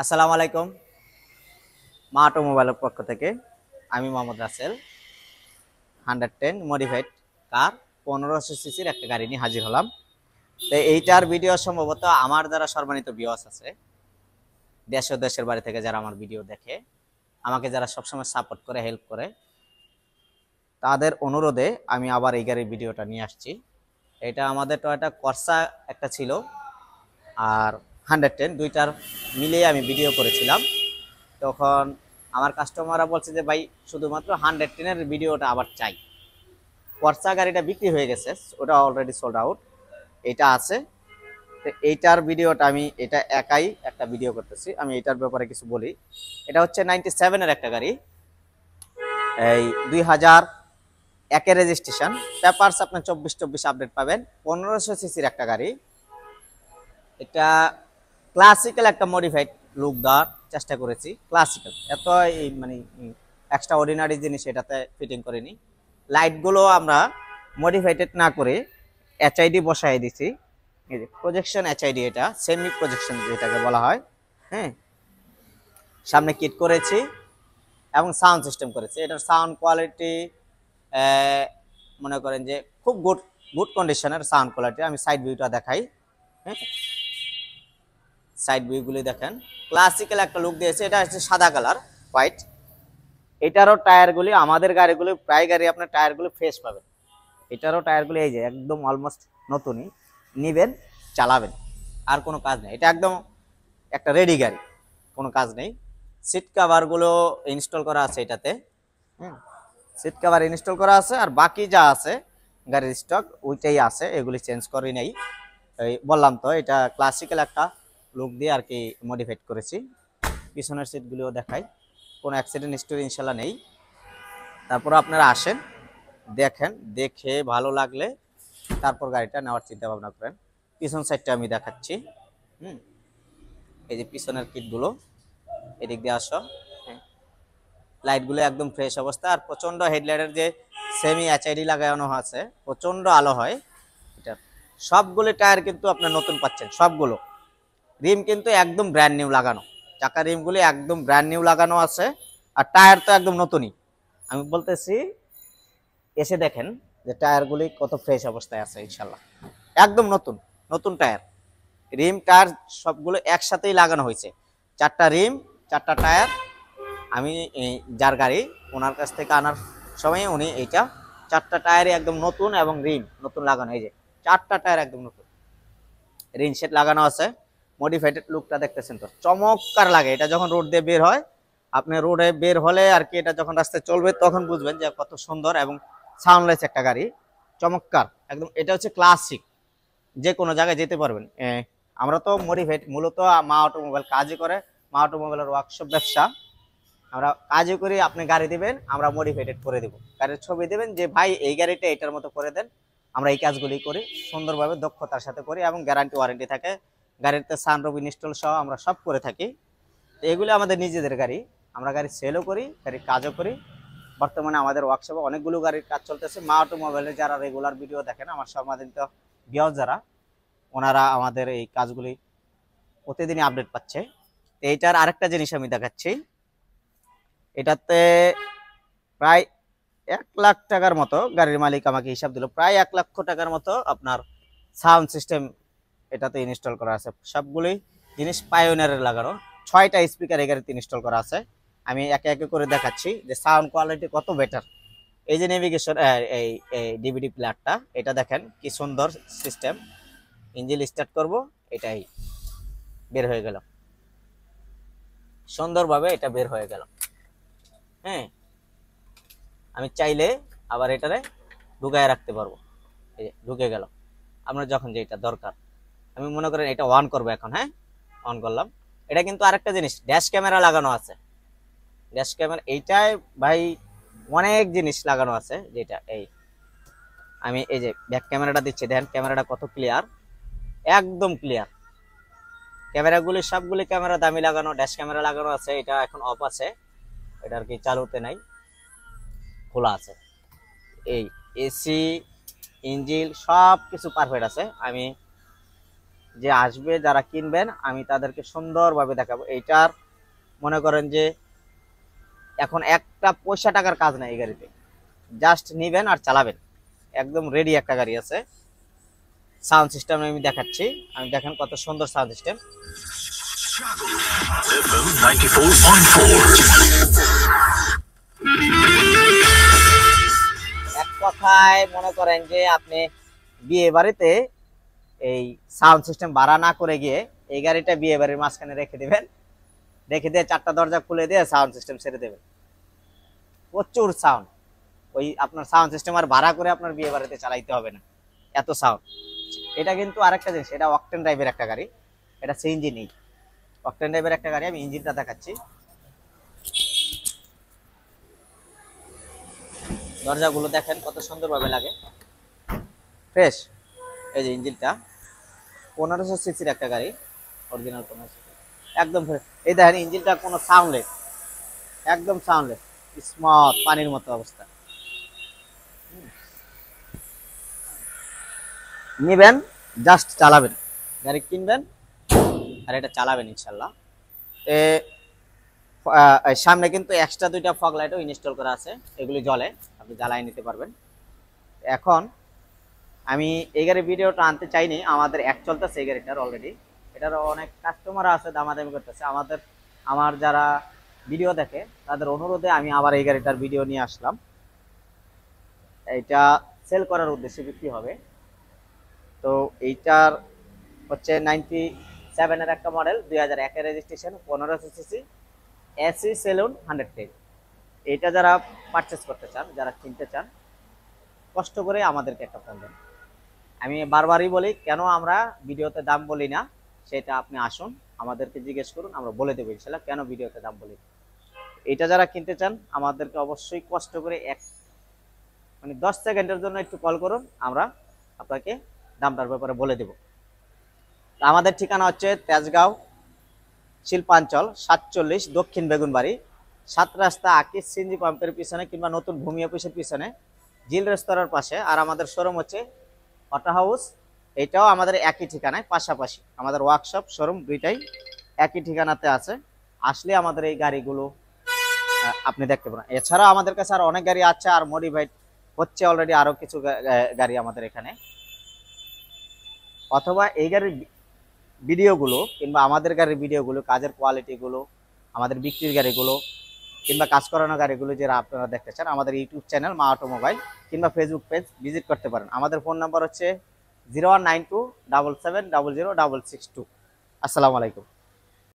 আসসালামু আলাইকুম। মা অটোমোবাইলের পক্ষ থেকে আমি মোহাম্মদ রাসেল 110 মডিফাইড কার 1500 সিসির একটা গাড়ি নিয়ে হাজির হলাম। তো এইটার ভিডিও সম্ভবত আমার যারা সম্মানিত ভিউয়ার্স আছে, দেশ ও দেশের বাড়ি থেকে যারা আমার ভিডিও দেখে, আমাকে যারা সবসময় সাপোর্ট করে, হেল্প করে, তাদের অনুরোধে আমি আবার এই গাড়ির ভিডিওটা নিয়ে আসছি। এটা আমাদের টয়োটা কর্সা একটা ছিল আর 110 দুইটার মিলিয়ে আমি ভিডিও করেছিলাম। তখন আমার কাস্টমাররা বলছে যে ভাই শুধুমাত্র 110-এর ভিডিওটা আবার চাই। কর্সা গাড়িটা বিক্রি হয়ে গেছে, ওটা অলরেডি সোল্ড আউট। এটা আছে, তো এইটার ভিডিওটা আমি এটা একাই একটা ভিডিও করতেছি। আমি এটার ব্যাপারে কিছু বলি। এটা হচ্ছে 97-এর একটা গাড়ি, এই 2001-এর রেজিস্ট্রেশন, পেপারস আপনার 24 আপডেট পাবেন। 1500 সিসির একটা গাড়ি। এটা ক্লাসিক্যাল একটা মডিফাইড লুক দেওয়ার চেষ্টা করেছি। ক্লাসিক্যাল এত মানে এক্সট্রা অর্ডিনারি জিনিস এটাতে ফিটিং করিনি। লাইটগুলো আমরা মডিফাইড না করে এইচআইডি বসাই দিছি। এই যে প্রজেকশন এইচআইডি, এটা সেমি প্রজেকশন যেটাকে বলা হয়। হ্যাঁ, সামনে কিট করেছি এবং সাউন্ড সিস্টেম করেছি। এটার সাউন্ড কোয়ালিটি মনে করেন যে খুব গুড গুড কন্ডিশনের সাউন্ড কোয়ালিটি। আমি সাইড ভিউটা দেখাই। হ্যাঁ, সাইড ভিউগুলি দেখেন, ক্লাসিক্যাল একটা লুক দিয়েছে। এটা হচ্ছে সাদা কালার, হোয়াইট। এটারও টায়ারগুলি, আমাদের গাড়িগুলি প্রায় গাড়ি আপনার টায়ারগুলি ফ্রেশ পাবেন। এটারও টায়ারগুলি এই যে একদম অলমোস্ট নতুনই। নিবেন, চালাবেন, আর কোনো কাজ নেই। এটা একদম একটা রেডি গাড়ি, কোনো কাজ নেই। সিট কাভারগুলো ইনস্টল করা আছে এটাতে। সিট কাভার ইনস্টল করা আছে, আর বাকি যা আছে গাড়ির স্টক ওইটাই আছে, এগুলি চেঞ্জ করি নাই। এই বললাম তো, এটা ক্লাসিক্যাল একটা লুক দিয়ে আর কি মডিফাইড করেছি। পিছনের সিটগুলিও দেখাই, কোনো অ্যাক্সিডেন্ট হিস্টোরি ইনশাল্লাহ নেই। তারপর আপনারা আসেন, দেখেন, দেখে ভালো লাগলে তারপর গাড়িটা নেওয়ার চিন্তা ভাবনা করেন। পিছন সাইডটা আমি দেখাচ্ছি। এই যে পিছনের কিটগুলো, এদিক দিয়ে আসো। হ্যাঁ, লাইটগুলো একদম ফ্রেশ অবস্থা, আর প্রচন্ড হেডলাইটের যে সেমি এইচআইডি লাগানো আছে, প্রচন্ড আলো হয় এটা। সবগুলো টায়ার কিন্তু আপনার নতুন পাচ্ছেন, সবগুলো। রিম কিন্তু একদম ব্র্যান্ড নিউ লাগানো, চাকা রিমগুলি একদম ব্র্যান্ড নিউ লাগানো আছে, আর টায়ার তো একদম নতুনই। আমি বলতেছি এসে দেখেন যে টায়ারগুলি কত ফ্রেশ অবস্থায় আছে, ইনশাল্লাহ একদম নতুন নতুন টায়ার। রিম টায়ার সবগুলো একসাথেই লাগানো হয়েছে, 4টা রিম 4টা টায়ার। আমি যার গাড়ি ওনার কাছ থেকে আনার সময় উনি এইটা 4টা টায়ারই একদম নতুন এবং রিম নতুন লাগানো। এই যে 4টা টায়ার একদম নতুন, রিং সেট লাগানো আছে। মডিফাইড লুকটা দেখতেছেন তো, চমৎকার লাগে। এটা যখন রোড দিয়ে বের হয়, আপনি রোডে বের হলে আর কি, এটা যখন রাস্তায় চলবে তখন বুঝবেন যে কত সুন্দর এবং সাউন্ডলেস একটা গাড়ি, চমৎকার একদম। এটা হচ্ছে ক্লাসিক, যে কোনো জায়গায় যেতে পারবেন। আমরা তো মডিফাইড মূলত মা অটোমোবাইল কাজই করে, মা অটোমোবাইলের ওয়ার্কশপ ব্যবসা। আমরা কাজই করি, আপনি গাড়ি দিবেন, আমরা মডিফাইড করে দেবো। গাড়ির ছবি দেবেন যে ভাই এই গাড়িটা এটার মতো করে দেন, আমরা এই কাজগুলি করি সুন্দরভাবে, দক্ষতার সাথে করি, এবং গ্যারান্টি ওয়ারেন্টি থাকে। গাড়িতে সানরুফ ইনস্টল সহ আমরা সব করে থাকি। তো এগুলো আমাদের নিজেদের গাড়ি, আমরা গাড়ি সেলও করি, গাড়ির কাজও করি। বর্তমানে আমাদের ওয়ার্কশপে অনেকগুলো গাড়ির কাজ চলতেছে। মা অটোমোবাইলে যারা রেগুলার ভিডিও দেখেন, আমার সম্মানিত ভিউয়ার যারা, ওনারা আমাদের এই কাজগুলি প্রতিদিনই আপডেট পাচ্ছে। এইটার আরেকটা জিনিস আমি দেখাচ্ছি। এটাতে প্রায় 1 লাখ টাকার মতো, গাড়ির মালিক আমাকে হিসাব দিল, প্রায় 1 লক্ষ টাকার মতো আপনার সাউন্ড সিস্টেম এটাতে ইনস্টল করা আছে। সবগুলোই জিনিস পায়োনিয়ারের লাগানো। 6টা স্পিকার এই গাড়িতে ইনস্টল করা আছে। আমি একে একে করে দেখাচ্ছি যে সাউন্ড কোয়ালিটি কত বেটার। এই যে নেভিগেশন, এই ডিভিডি প্লেয়ারটা, এটা দেখেন কি সুন্দর সিস্টেম। ইঞ্জিন স্টার্ট করব, এটাই বের হয়ে গেল সুন্দরভাবে, এটা বের হয়ে গেল। হ্যাঁ, আমি চাইলে আবার এটারে ঢুকায় রাখতে পারবো। এই যে ঢুকে গেল। আপনার যখন যেটা দরকার, আমি মনে করেন এটা অন করবো এখন। হ্যাঁ, অন করলাম। এটা কিন্তু আরেকটা জিনিস, ড্যাশ ক্যামেরা লাগানো আছে। ড্যাশ ক্যামেরা এইটাই ভাই অনেক জিনিস লাগানো আছে। যেটা এই আমি এই যে ব্যাক ক্যামেরাটা দিচ্ছি, দেখেন ক্যামেরাটা কত ক্লিয়ার, একদম ক্লিয়ার। ক্যামেরাগুলি সবগুলি ক্যামেরা দামি লাগানো, ড্যাশ ক্যামেরা লাগানো আছে। এটা এখন অফ আছে, এটা আর কি চালুতে নাই, খোলা আছে। এই এসি, ইঞ্জিন সব কিছু পারফেক্ট আছে। আমি যে আসবে যারা কিনবেন আমি তাদেরকে সুন্দরভাবে দেখাবো। এইটার মনে করেন যে এখন একটা পয়সা টাকার কাজ নাই এই গাড়িতে, জাস্ট নিবেন আর চালাবেন, একদম রেডি একটা গাড়ি আছে। সাউন্ড সিস্টেম আমি দেখাচ্ছি, আমি দেখেন কত সুন্দর সাউন্ড সিস্টেম। এক কথায় মনে করেন যে আপনি বিয়ে বাড়িতে এই সাউন্ড সিস্টেম ভাড়া না করে গিয়ে এই গাড়িটা বিয়ে বাড়ির মাঝখানে রেখে দিবেন, রেখে দিয়ে 4টা দরজা খুলে দিয়ে সাউন্ড সিস্টেম ছেড়ে দেবেন, প্রচুর সাউন্ড। ওই আপনার সাউন্ড সিস্টেম আর ভাড়া করে আপনার বিয়ে বাড়িতে চালাইতে হবে না, এত সাউন্ড। এটা কিন্তু আরেকটা জিনিস, এটা অকটেন ড্রাইভের একটা গাড়ি, এটা সিএনজি নেই, অকটেন ড্রাইভের একটা গাড়ি। আমি ইঞ্জিনটা দেখাচ্ছি, দরজাগুলো দেখেন কত সুন্দরভাবে লাগে, ফ্রেশ। এই যে ইঞ্জিনটা 1500 সিসির একটা গাড়ি, অরিজিনাল 1500 একদম ফ্রেশ। এই দেখেন ইঞ্জিনটা কোনো সাউন্ডলেস, একদম সাউন্ডলেস, স্মুথ পানির মতো অবস্থা। নিবেন, জাস্ট চালাবেন, গাড়ি কিনবেন আর এটা চালাবেন ইনশাল্লাহ। সামনে কিন্তু এক্সট্রা 2টা ফগ লাইটও ইনস্টল করা আছে, এগুলি জ্বলে, আপনি জ্বালাই নিতে পারবেন। এখন আমি এই গাড়ির ভিডিওটা আনতে চাইনি, আমাদের এক চলতেছে এই গাড়িটার অলরেডি, এটার অনেক কাস্টমার আছে দামাদামি করতেছে, আমার যারা ভিডিও দেখে তাদের অনুরোধে আমি আবার এই গাড়িটার ভিডিও নিয়ে আসলাম। এইটা সেল করার উদ্দেশ্যে বিক্রি হবে। তো এইটার হচ্ছে 97 একটা model, 2001 registration, 1500 CC, AC salon 110। এটা যারা পারচেস করতে চান, যারা কিনতে চান, কষ্ট করে আমাদেরকে একটা ফোন দেন। আমি বারবারই বলি, কেন আমরা ভিডিওতে দাম বলি না সেটা আপনি আসুন আমাদেরকে জিজ্ঞেস করুন, আমরা বলে দেবো ইনশাল্লাহ কেন ভিডিওতে দাম বলি। এটা যারা কিনতে চান আমাদেরকে অবশ্যই কষ্ট করে 10 সেকেন্ডের জন্য একটু কল করুন, আমরা আপনাকে দামটার ব্যাপারে বলে দেব। আমাদের ঠিকানা হচ্ছে তেজগাঁও শিল্পাঞ্চল 47 দক্ষিণ বেগুনবাড়ি, 7 রাস্তা আকিস সিএনজি পাম্পের পিছনে কিংবা নতুন ভূমি অফিসের পিছনে, জিল রেস্তোরাঁর পাশে। আর আমাদের শোরুম হচ্ছে অটো হাউস, এটাও আমাদের একই ঠিকানায় পাশাপাশি, আমাদের ওয়ার্কশপ শোরুম দুইটাই একই ঠিকানাতে আছে। আসলে আমাদের এই গাড়িগুলো আপনি দেখতে পারেন। এছাড়া আমাদের কাছে আর অনেক গাড়ি আছে, আর মডিফাইড হচ্ছে অলরেডি আরো কিছু গাড়ি আমাদের এখানে। অথবা এই গাড়ির ভিডিওগুলো কিংবা আমাদের গাড়ির ভিডিওগুলো, কাজের কোয়ালিটিগুলো, আমাদের বিক্রির গাড়িগুলো কিংবা কাজ করানো গাড়িগুলো যারা আপনারা দেখতে চান, আমাদের ইউটিউব চ্যানেল মা অটোমোবাইল কিংবা ফেসবুক পেজ ভিজিট করতে পারেন। আমাদের ফোন নাম্বার হচ্ছে 019277006662। আসসালামু আলাইকুম।